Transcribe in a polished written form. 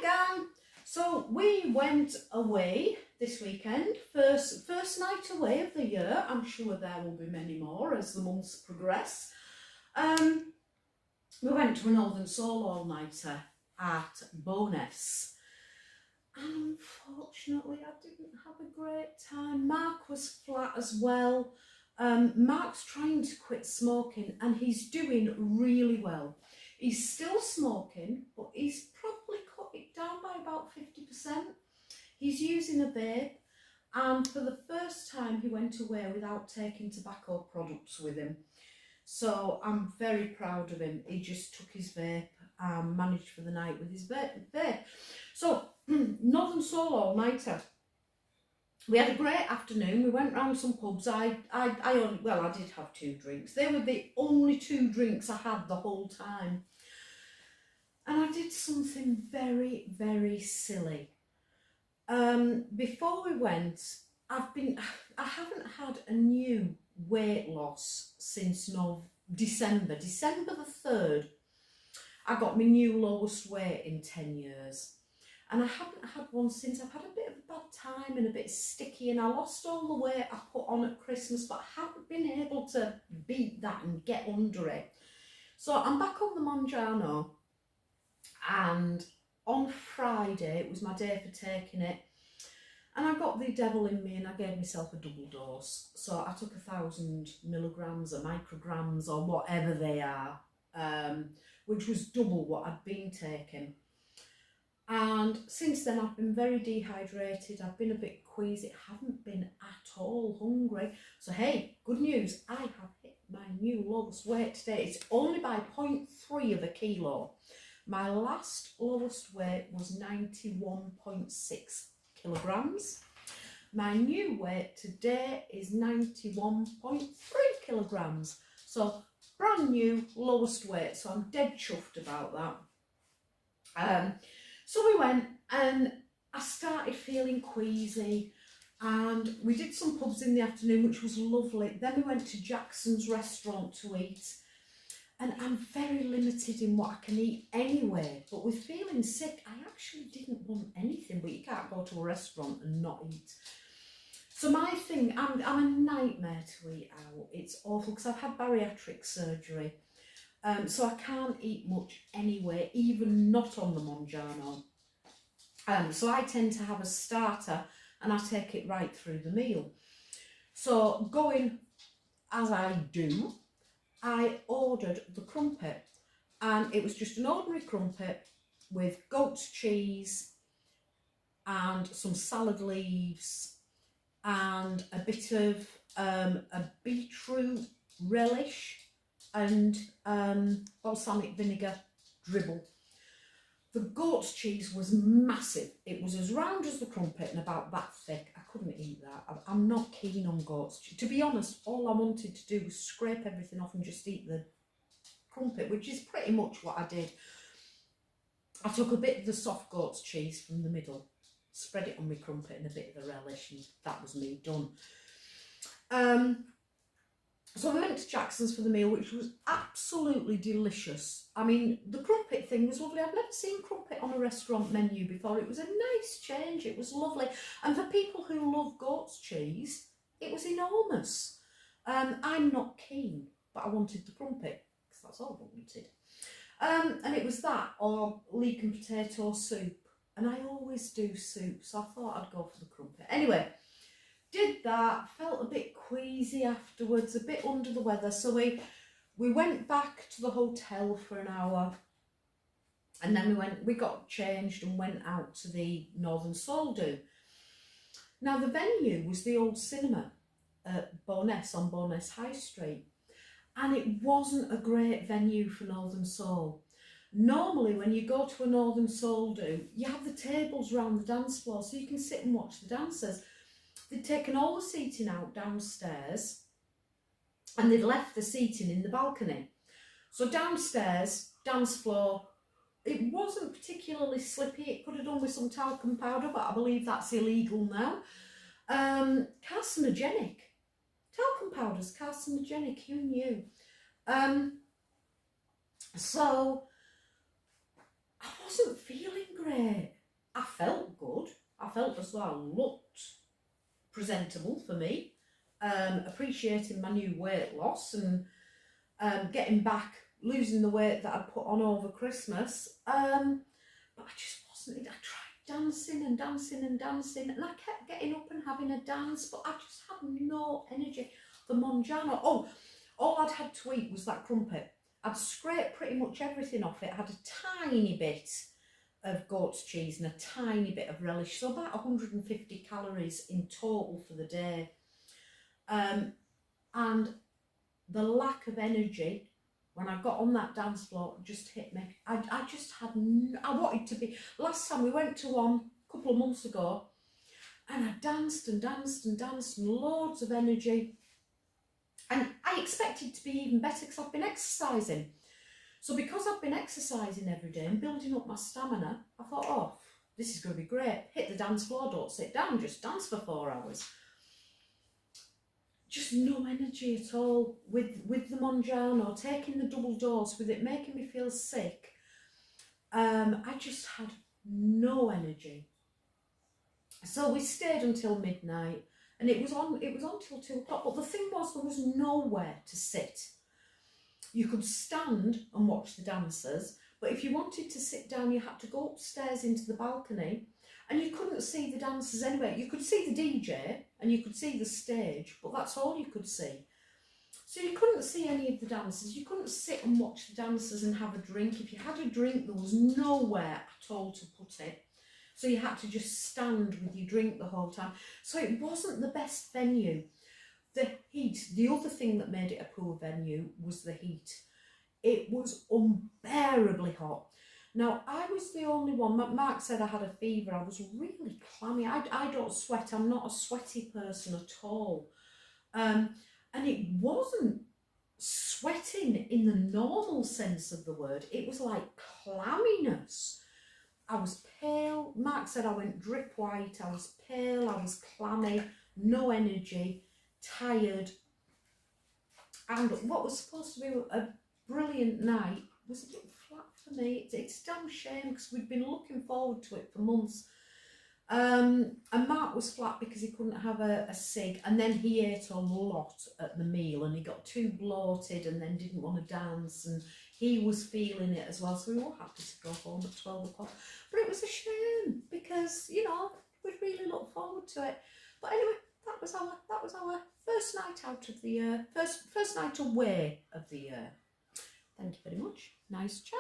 gang. So we went away this weekend, first night away of the year. I'm sure there will be many more as the months progress. We went to a Northern Soul all-nighter at Bo'ness. And unfortunately I didn't have a great time. Mark was flat as well. Mark's trying to quit smoking and he's doing really well. He's still smoking, but he's probably cut it down by about 50%. He's using a vape, and for the first time he went away without taking tobacco products with him. So I'm very proud of him. He just took his vape and managed for the night with his vape. So Northern Soul all-nighter. We had a great afternoon. We went round some pubs. I did have 2 drinks. They were the only 2 drinks I had the whole time. And I did something very, very silly. Before we went, I haven't had a new weight loss since December the 3rd. I got my new lowest weight in 10 years. And I haven't had one since. I've had a bit of a bad time and a bit sticky, and I lost all the weight I put on at Christmas, but I haven't been able to beat that and get under it. So I'm back on the Monjano, and on Friday, it was my day for taking it, and I got the devil in me and I gave myself a double dose. So I took 1,000 milligrams or micrograms or whatever they are, which was double what I'd been taking. And since then I've been very dehydrated, I've been a bit queasy, haven't been at all hungry. So hey, good news, I have hit my new lowest weight today. It's only by 0.3 of a kilo. My last lowest weight was 91.6 kilograms. My new weight today is 91.3 kilograms. So brand new lowest weight, so I'm dead chuffed about that. So we went and I started feeling queasy, and we did some pubs in the afternoon, which was lovely. Then we went to Jackson's restaurant to eat, and I'm very limited in what I can eat anyway. But with feeling sick, I actually didn't want anything, but you can't go to a restaurant and not eat. So my thing, I'm a nightmare to eat out. It's awful because I've had bariatric surgery. So I can't eat much anyway, even not on the Monjano. So I tend to have a starter and I take it right through the meal. So going as I do, I ordered the crumpet, and it was just an ordinary crumpet with goat's cheese and some salad leaves and a bit of a beetroot relish and balsamic vinegar dribble. The goat's cheese was massive. It was as round as the crumpet and about that thick. I couldn't eat that. I'm not keen on goat's cheese. To be honest, all I wanted to do was scrape everything off and just eat the crumpet, which is pretty much what I did. I took a bit of the soft goat's cheese from the middle, spread it on my crumpet and a bit of the relish, and that was me done. So we went to Jackson's for the meal, which was absolutely delicious. I mean, the crumpet thing was lovely. I've never seen crumpet on a restaurant menu before. It was a nice change. It was lovely. And for people who love goat's cheese, it was enormous. I'm not keen, but I wanted the crumpet because that's all I wanted. And it was that or leek and potato soup. And I always do soup, so I thought I'd go for the crumpet. Anyway, did that, felt a bit queasy afterwards, a bit under the weather, so we went back to the hotel for an hour, and then we got changed and went out to the Northern Soul do. Now the venue was the old cinema at Bo'ness on Bo'ness High Street, and it wasn't a great venue for Northern Soul. Normally when you go to a Northern Soul do, you have the tables round the dance floor so you can sit and watch the dancers. They'd taken all the seating out downstairs and they'd left the seating in the balcony. So downstairs, dance floor, it wasn't particularly slippy. It could have done with some talcum powder, but I believe that's illegal now. Carcinogenic. Talcum powder's carcinogenic, who knew? So I wasn't feeling great. I felt good. I felt as though I looked presentable for me, appreciating my new weight loss and getting back, losing the weight that I put on over Christmas. But I just wasn't. I tried dancing and dancing and dancing, and I kept getting up and having a dance, but I just had no energy. The Monjano, oh, all I'd had to eat was that crumpet. I'd scraped pretty much everything off it. I had a tiny bit of goat's cheese and a tiny bit of relish, so about 150 calories in total for the day. And the lack of energy when I got on that dance floor just hit me. I just had, I wanted to be, last time we went to one a couple of months ago, and I danced and danced and danced and loads of energy. And I expected to be even better because I've been exercising. So because I've been exercising every day and building up my stamina, I thought, oh, this is going to be great. Hit the dance floor, don't sit down, just dance for 4 hours. Just no energy at all with the Monjano, taking the double dose, with it making me feel sick. I just had no energy. So we stayed until midnight, and it was on till 2 o'clock. But the thing was, there was nowhere to sit. You could stand and watch the dancers, but if you wanted to sit down, you had to go upstairs into the balcony, and you couldn't see the dancers anyway. You could see the DJ and you could see the stage, but that's all you could see. So you couldn't see any of the dancers. You couldn't sit and watch the dancers and have a drink. If you had a drink, there was nowhere at all to put it. So you had to just stand with your drink the whole time. So it wasn't the best venue. The heat, the other thing that made it a poor venue was the heat. It was unbearably hot. Now, I was the only one. Mark said I had a fever. I was really clammy. I don't sweat. I'm not a sweaty person at all. And it wasn't sweating in the normal sense of the word. It was like clamminess. I was pale. Mark said I went drip white. I was pale. I was clammy. No energy. Tired. And what was supposed to be a brilliant night was a bit flat for me. It's a damn shame because we'd been looking forward to it for months. And Mark was flat because he couldn't have a cig, and then he ate a lot at the meal and he got too bloated and then didn't want to dance, and he was feeling it as well, so we were happy to go home at 12 o'clock. But it was a shame because, you know, we'd really looked forward to it. But anyway, that was our first night out of the year, first night away of the year. Thank you very much. Nice chat.